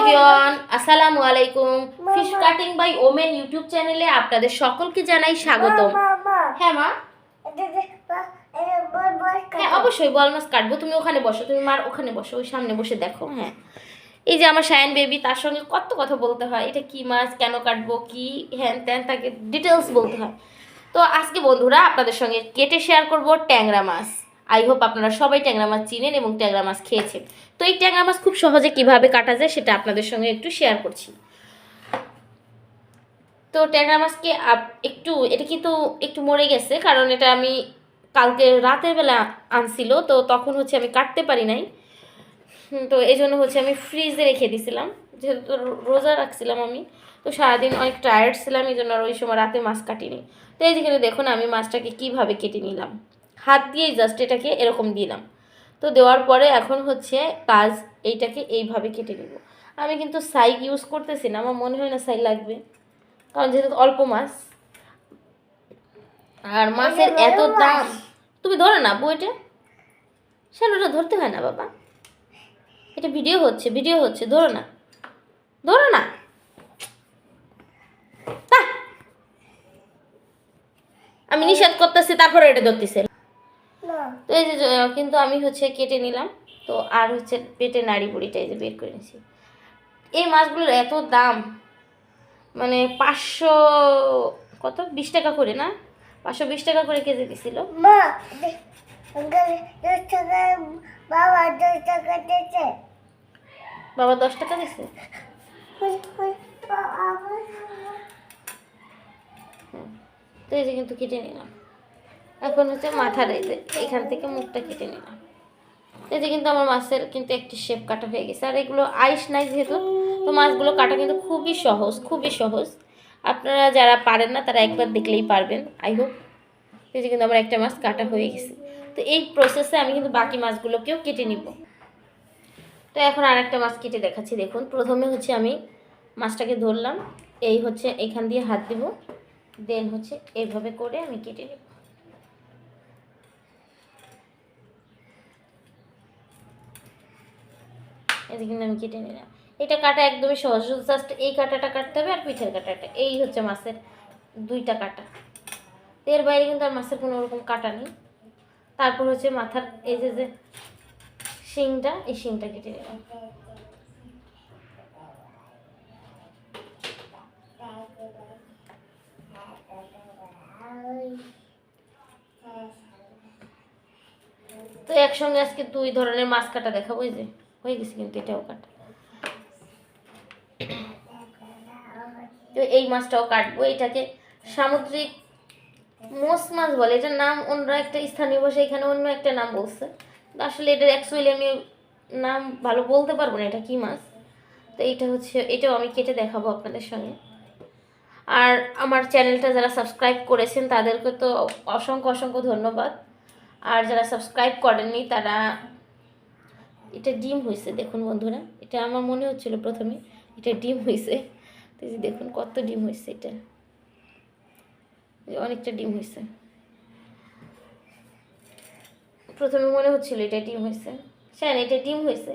Everyone, আসসালামু আলাইকুম। Fish cutting by women YouTube চ্যানেলে আপনাদের সকলকে জানাই স্বাগতম। হ্যাঁ মা, হ্যাঁ অবশ্যই বল মাছ কাটবো। তুমি ওখানে বসো, তুমি মার ওখানে বসো, ওই সামনে বসে দেখো। হ্যাঁ, এই যে আমার শায়ান বেবি, তার সঙ্গে কত কথা বলতে হয়, এটা কি মাছ, কেন কাটবো, কি হ্যান ত্যান, তাকে ডিটেলস বলতে হয়। তো আজকে বন্ধুরা আপনাদের সঙ্গে কেটে শেয়ার করব ট্যাংরা মাছ। আই হোপ আপনারা সবাই ট্যাংরা মাছ চিনেন এবং ট্যাংরা মাছ খেয়েছেন। তো এই ট্যাংরা মাছ খুব সহজে কিভাবে কাটা যায় সেটা আপনাদের সঙ্গে একটু শেয়ার করছি। তো ট্যাংরা মাছকে এটা কিন্তু একটু মরে গেছে, কারণ এটা আমি কালকে রাতের বেলা আনছিল, তো তখন হচ্ছে আমি কাটতে পারি নাই। তো এই জন্য হচ্ছে আমি ফ্রিজে রেখে দিয়েছিলাম, যেহেতু রোজা রাখছিলাম আমি। তো সারাদিন অনেক টায়ার্ড ছিলাম, এই জন্য আর ওই সময় রাতে মাছ কাটিনি। তো এই যেখানে দেখুন আমি মাছটাকে কিভাবে কেটে নিলাম, হাত দিয়েই জাস্ট এটাকে এরকম দিলাম। তো দেওয়ার পরে এখন হচ্ছে কাজ এইটাকে এইভাবে কেটে নেব। আমি কিন্তু সাই ইউজ করতেছি না, আমার মনে হয় না সাই লাগবে, কারণ যেহেতু অল্প মাছ আর মাছের এত দাম। তুমি ধরো না বইটা, শ্যালোটা ধরতে হয় না বাবা, এটা ভিডিও হচ্ছে ধরো না, ধরো না। আমি নিষেধ করতেছি, তারপরে এটা ধরতেছে। তো এই যে কিন্তু আমি হচ্ছে কেটে নিলাম। তো আর হচ্ছে পেটে নাড়ি বুড়িটা এই যে বের করে নিয়েছি। এই মাছগুলোর এত দাম, মানে 500 কত 20 টাকা করে না, 520 টাকা করে কেজি দিছিল। বাবা 10 টাকা দিছে। তো এই যে কিন্তু কেটে নিলাম। এখন হচ্ছে মাথার এই যে এখান থেকে মুখটা কেটে নিলাম। এই যে কিন্তু আমার মাছের কিন্তু একটি শেপ কাটা হয়ে গেছে। আর এগুলো আইস নাই যেহেতু, তো মাছগুলো কাটা কিন্তু খুবই সহজ। আপনারা যারা পারেন না তারা একবার দেখলেই পারবেন, আই হোপ। এই যে কিন্তু আমার একটা মাছ কাটা হয়ে গেছে। তো এই প্রসেসে আমি কিন্তু বাকি মাছগুলোকেও কেটে নিব। তো এখন আরেকটা মাছ কেটে দেখাচ্ছি। দেখুন, প্রথমে হচ্ছে আমি মাছটাকে ধরলাম, এই হচ্ছে এখান দিয়ে হাত দিব, দেন হচ্ছে এইভাবে করে আমি কেটে নেব। এই কিন্তু আমি কেটে নিলাম। এটা কাটা একদমই সহজ, জাস্ট এই কাটাটা কাটতে হবে আর পিঠের কাটাটা। এই হচ্ছে মাছের দুইটা কাটা, এর বাইরে কিন্তু আর মাছের কোনো রকম কাটা নেই। তারপর হচ্ছে মাথার এই যে শিংটা, এই শিংটা কেটে নিলাম। তো একসঙ্গে আজকে 2 ধরনের মাছ কাটা দেখাবো। এই যে হয়ে গেছে কিন্তু এটাও কাটা। তো এই মাছটাও কাটবো। এটাকে সামুদ্রিক মোস মাছ বলে, এটার নাম অন্য একটা স্থানীয় ভাষা, এখানে অন্য একটা নাম বলছে। আসলে এটার অ্যাকচুয়ালি আমি নাম ভালো বলতে পারবো না এটা কি মাছ। তো এইটা হচ্ছে, এটাও আমি কেটে দেখাবো আপনাদের সঙ্গে। আর আমার চ্যানেলটা যারা সাবস্ক্রাইব করেছেন তাদেরকে তো অসংখ্য ধন্যবাদ। আর যারা সাবস্ক্রাইব করেননি তারা, এটা ডিম হয়েছে দেখুন বন্ধুরা, এটা আমার মনে হচ্ছিল প্রথমে এটা ডিম হয়েছে। তো দেখুন কত ডিম হয়েছে, এটা অনেকটা ডিম হয়েছে। প্রথমে মনে হচ্ছিল এটা ডিম হয়েছে। হ্যাঁ এটা ডিম হয়েছে।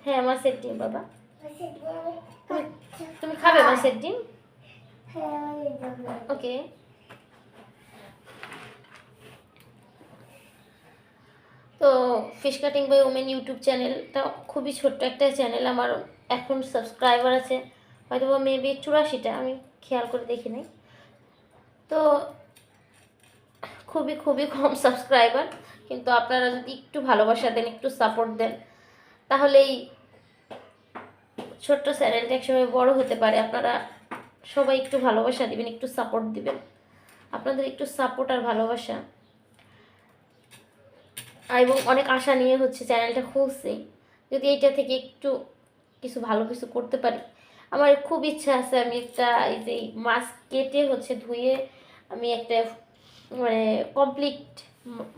হ্যাঁ মাছের ডিম বাবা। তুমি খাবে মাছের ডিম? ওকে। তো fish cutting by women YouTube চ্যানেলটা খুবই ছোট্ট একটা চ্যানেল। আমার এখন সাবস্ক্রাইবার আছে হয়তো বা মেবি 84টা, আমি খেয়াল করে দেখি নাই। তো খুবই কম সাবস্ক্রাইবার, কিন্তু আপনারা যদি একটু ভালোবাসা দেন, একটু সাপোর্ট দেন, তাহলেই ছোট্ট চ্যানেলটা একসময় বড় হতে পারে। আপনারা সবাই একটু ভালোবাসা দিবেন, একটু সাপোর্ট দিবেন। আপনাদের একটু সাপোর্ট আর ভালোবাসা, এবং অনেক আশা নিয়ে হচ্ছে চ্যানেলটা খুলছি। যদি এইটা থেকে একটু কিছু ভালো কিছু করতে পারি, আমার খুব ইচ্ছা আছে আমি একটা এই যে মাছ কেটে হচ্ছে ধুয়ে আমি একটা মানে কমপ্লিট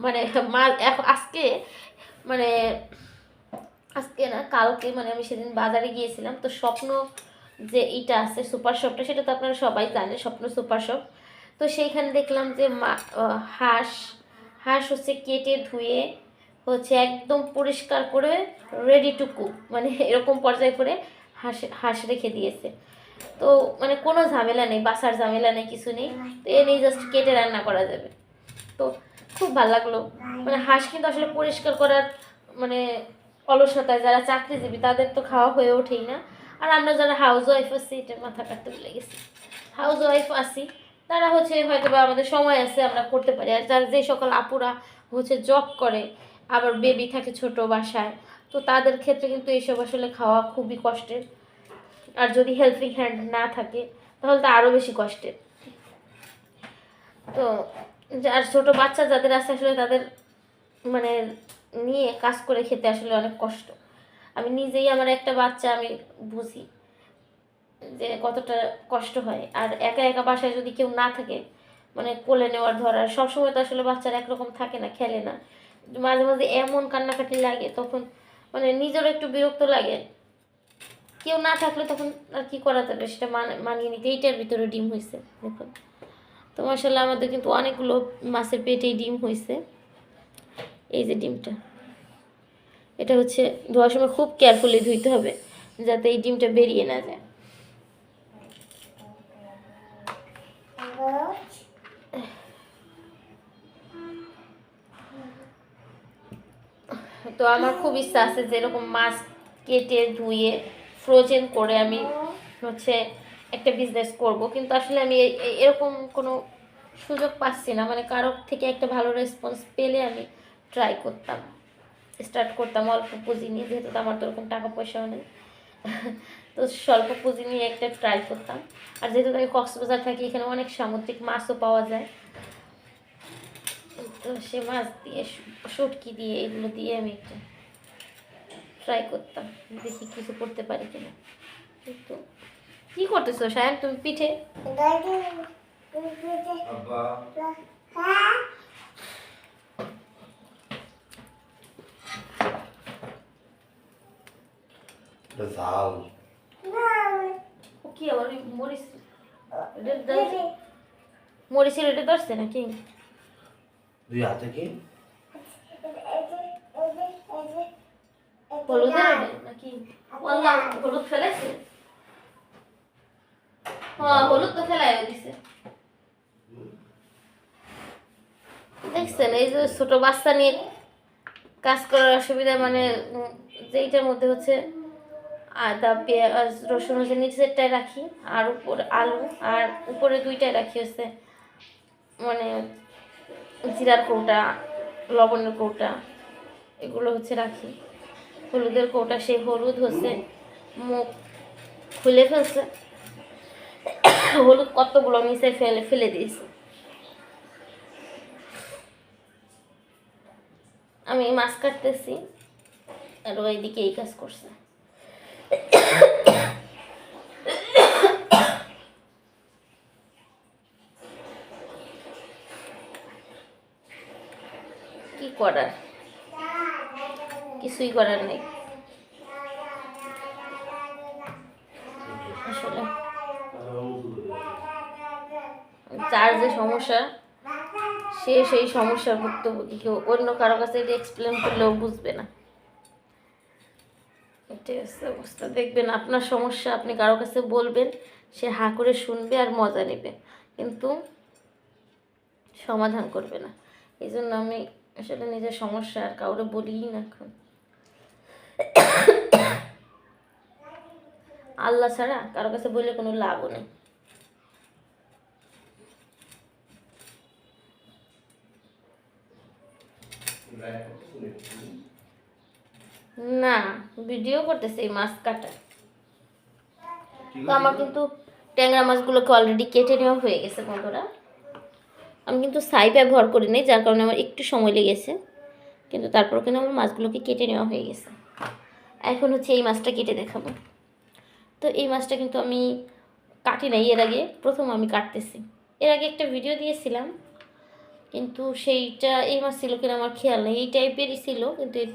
মানে মাছ আজকে মানে আজকে না কালকে, মানে আমি সেদিন বাজারে গিয়েছিলাম। তো স্বপ্ন যে এইটা আছে সুপার শপটা, সেটা তো আপনারা সবাই জানে, স্বপ্ন সুপার শপ। তো সেইখানে দেখলাম যে হাঁস হচ্ছে কেটে ধুয়ে হচ্ছে একদম পরিষ্কার করে রেডি টু কুক, মানে এরকম পর্যায়ে করে হাঁস রেখে দিয়েছে। তো মানে কোনো ঝামেলা নেই, বাসার ঝামেলা নেই, কিছু নেই। তো এ নিয়ে জাস্ট কেটে রান্না করা যাবে। তো খুব ভালো লাগলো। মানে হাঁস কিন্তু আসলে পরিষ্কার করার মানে অলসতায় যারা চাকরিজীবী তাদের তো খাওয়া হয়ে ওঠেই না। আর আমরা যারা হাউস ওয়াইফ আছি, এটা মাথা কাটতে ভুলে গেছি, হাউস ওয়াইফ আছি তারা হচ্ছে হয়তো বা আমাদের সময় আছে, আমরা করতে পারি। আর যারা যে সকল আপুরা হচ্ছে জব করে, আবার বেবি থাকে ছোট বাসায়, তো তাদের ক্ষেত্রে কিন্তু এইসব আসলে খাওয়া খুবই কষ্টের। আর যদি হেল্পিং হ্যান্ড না থাকে তাহলে তো আরও বেশি কষ্টের। তো আর ছোট বাচ্চা যাদের আছে আসলে তাদের মানে নিয়ে কাজ করে খেতে আসলে অনেক কষ্ট। আমি নিজেই, আমার একটা বাচ্চা, আমি বুঝি যে কতটা কষ্ট হয়। আর একা একা বাসায় যদি কেউ না থাকে, মানে কোলে নেওয়ার ধরার, সবসময় তো আসলে বাচ্চারা একরকম থাকে না, খেলে না, মাঝে মাঝে এমন কান্নাকাটি লাগে তখন মানে নিজেরও একটু বিরক্ত লাগে। কেউ না থাকলে তখন আর কি করা যাবে, সেটা মানিয়ে নিতে। এইটার ভিতরে ডিম হয়েছে দেখুন। তো মাশাআল্লাহ আমাদের কিন্তু অনেকগুলো মাছের পেটেই ডিম হয়েছে। এই যে ডিমটা, এটা হচ্ছে ধোয়ার সময় খুব কেয়ারফুলি ধুইতে হবে যাতে এই ডিমটা বেরিয়ে না যায়। তো আমার খুব ইচ্ছা আছে যে এরকম মাছ কেটে ধুয়ে ফ্রোজেন করে আমি হচ্ছে একটা বিজনেস করব, কিন্তু আসলে আমি এরকম কোনো সুযোগ পাচ্ছি না। মানে কারোর থেকে একটা ভালো রেসপন্স পেলে আমি ট্রাই করতাম, স্টার্ট করতাম অল্প পুঁজি নিয়ে, যেহেতু আমার তো ওরকম টাকা পয়সাও নেই। তো স্বল্প পুঁজি নিয়ে একটা ট্রাই করতাম। আর যেহেতু আমি কক্সবাজার থাকি, এখানে অনেক সামুদ্রিক মাছও পাওয়া যায়। তো সে মাছ দিয়ে, শুটকি দিয়ে, এগুলো দিয়ে আমি একটা ট্রাই করতাম, দেখি কিছু করতে পারি কিনা। কিন্তু কি করতেছো সায়ন তুমি? পিঠে ঝাল কি আবার মরিচ, মরিচের এটা ধরছে নাকি? দুই হাতে কি হলুদের নাকি? হলুদ ফেলেছে, হ্যাঁ হলুদ তো ফেলাই দিছে। দেখছেন এই যে ছোট বাচ্চা নিয়ে কাজ করার অসুবিধা, মানে যেইটার মধ্যে হচ্ছে আদা পেঁয়াজ রসুন হচ্ছে নিচেরটায় রাখি, আর উপরে আলু, আর উপরে দুইটায় রাখি হচ্ছে মানে জিরার কৌটা, লবণের কৌটা, এগুলো হচ্ছে রাখি। হলুদের কৌটা, সেই হলুদ হচ্ছে মুখ খুলে ফেলছে, হলুদ কতগুলো নিচে ফেলে ফেলে দিয়েছে। আমি মাছ কাটতেছি আর ওইদিকে এই কাজ করছে। কি করার, কিছুই করার নেই আসলে। যার যে সমস্যা সে সেই সমস্যার ভুক্তভোগী, কেউ অন্য কারো কাছে এটা এক্সপ্লেন করলেও বুঝবে না। এটাই হচ্ছে অবস্থা। দেখবেন আপনার সমস্যা আপনি কারো কাছে বলবেন, সে হা করে শুনবে আর মজা নেবে, কিন্তু সমাধান করবে না। এই জন্য আমি আসলে নিজের সমস্যা আর কাউরে বলিই না এখন। আল্লাহ ছাড়া কারো কাছে বললে কোনো লাভও নেই। না, ভিডিও করতেছে এই মাছ কাটা। তো আমার কিন্তু ট্যাংরা মাছগুলোকে অলরেডি কেটে নেওয়া হয়ে গেছে বন্ধুরা। আমি কিন্তু ছাই ব্যবহার করি নাই, যার কারণে আমার একটু সময় লেগেছে, কিন্তু তারপর কিন্তু আমার মাছগুলোকে কেটে নেওয়া হয়ে গেছে। এখন হচ্ছে এই মাছটা কেটে দেখাবো। তো এই মাছটা কিন্তু আমি কাটি নাই, এর আগে প্রথম আমি কাটতেছি। এর আগে একটা ভিডিও দিয়েছিলাম, কিন্তু সেইটা এই মাছ ছিল কিনা আমার খেয়াল নেই, এই টাইপেরই ছিল, কিন্তু এই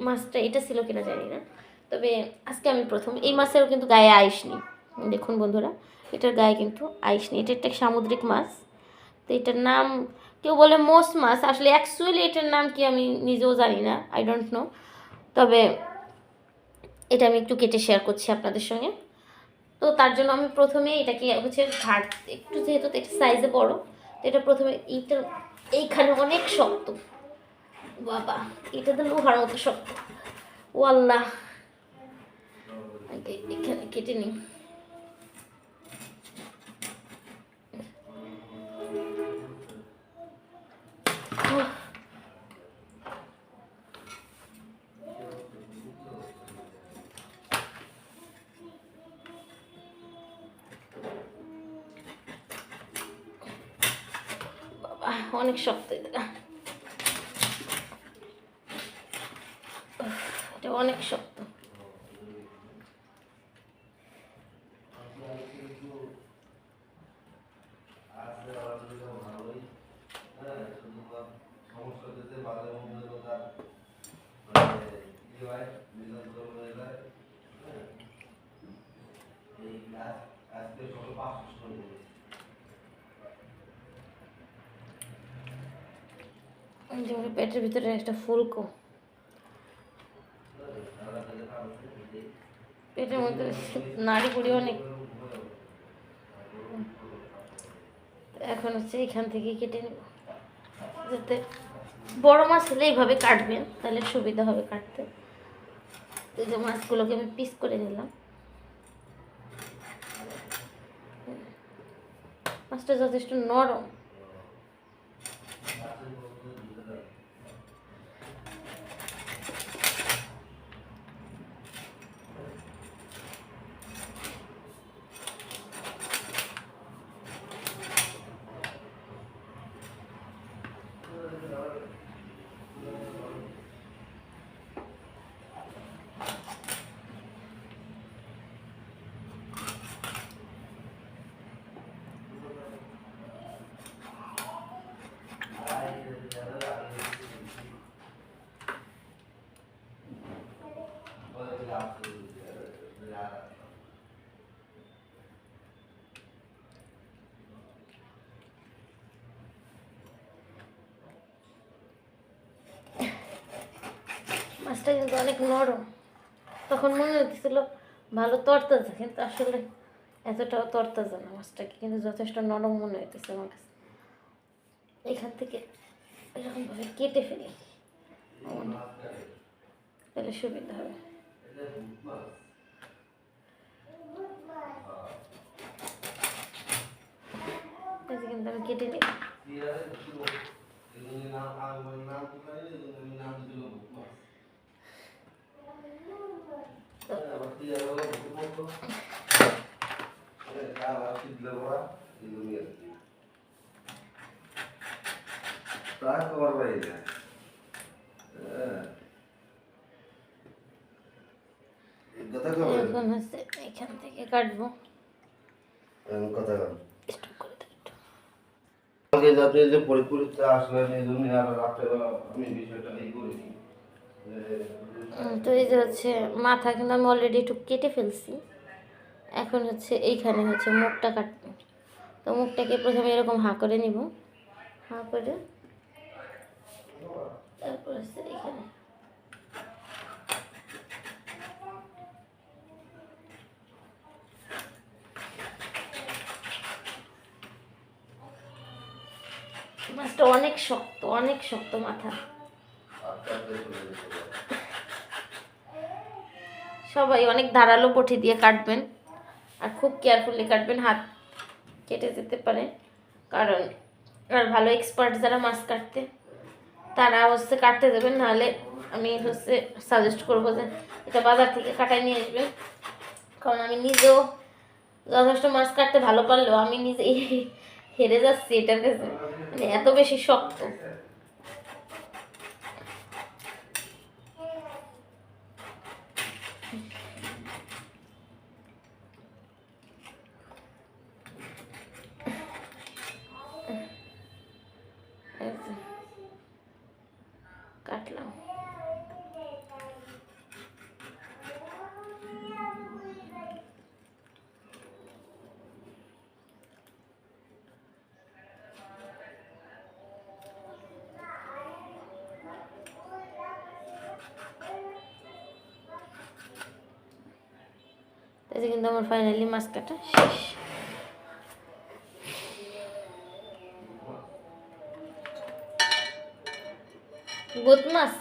মাছটা এটা ছিল কিনা জানি না। তবে আজকে আমি প্রথম। এই মাছেরও কিন্তু গায়ে আইস নেই, দেখুন বন্ধুরা, এটার গায়ে কিন্তু আইস নেই। এটা একটা সামুদ্রিক মাছ। তো এটার নাম কেউ বলে মোস মাছ, আসলে অ্যাকচুয়ালি এটার নাম কি আমি নিজেও জানি না, আই ডোন্ট নো। তবে এটা আমি একটু কেটে শেয়ার করছি আপনাদের সঙ্গে। তো তার জন্য আমি প্রথমে এটাকে হচ্ছে ঘাট, একটু যেহেতু এটা সাইজে বড়, তো এটা প্রথমে এইখানে অনেক শক্ত, বাবা এটা তো লোহার মতো শক্ত, ও আল্লাহ, এখানে কেটে নিই। বাবা অনেক শক্ত এটা, এটা অনেক শক্ত। যেমন পেটের ভিতরে একটা ফুলকো, পেটের মধ্যে নাড়ি বুড়ি অনেক। এখন হচ্ছে এখান থেকে কেটে নেব, যাতে বড় মাছ হলে এইভাবে কাটবেন তাহলে সুবিধা হবে কাটতে। এই যে মাছগুলোকে আমি পিস করে নিলাম। মাছটা যথেষ্ট নরম, মাছটা কিন্তু অনেক নরম। তখন মনে হচ্ছিল ভালো তরতাজা, কিন্তু আসলে এতটাও তরতাজা না, মাছটাকে কিন্তু যথেষ্ট নরম মনে হইতেছে আমার কাছে। এখান থেকে এরকমভাবে কেটে ফেলি, তাহলে সুবিধা হবে। কিন্তু আমি কেটে নিই। এখন হচ্ছে এখান থেকে কাটবো। কথা স্টপ করে দাও একটু। আপনি যে পরীক্ষা আসলেন এই জন্য আর রাত্রেবেলা আমি বিষয়টা এই করিনি। তো এই যে হচ্ছে মাথা কিন্তু আমি অলরেডি একটু কেটে ফেলছি। এখন হচ্ছে এইখানে হচ্ছে মুখটা কাটবো। তো মুখটাকে প্রথমে এরকম হাঁ করে নিব, হাঁ করে তারপর হচ্ছে এখানে মাছটা অনেক শক্ত, অনেক শক্ত মাথা। সবাই অনেক ধারালো বটি দিয়ে কাটবেন, আর খুব কেয়ারফুলি কাটবেন, হাত কেটে যেতে পারে। কারণ আর ভালো এক্সপার্ট যারা মাছ কাটতে, তারা হচ্ছে কাটতে দেবেন, নাহলে আমি হচ্ছে সাজেস্ট করবো যে এটা বাজার থেকে কাটায় নিয়ে আসবেন। কারণ আমি নিজেও যথেষ্ট মাছ কাটতে ভালো পারলেও আমি নিজে হেরে যাচ্ছি এটার কাছে, মানে এত বেশি শক্ত। কাটলাম। তাই কিন্তু আমার ফাইনালি মাছ কাটা শেষ। বহুত মাছ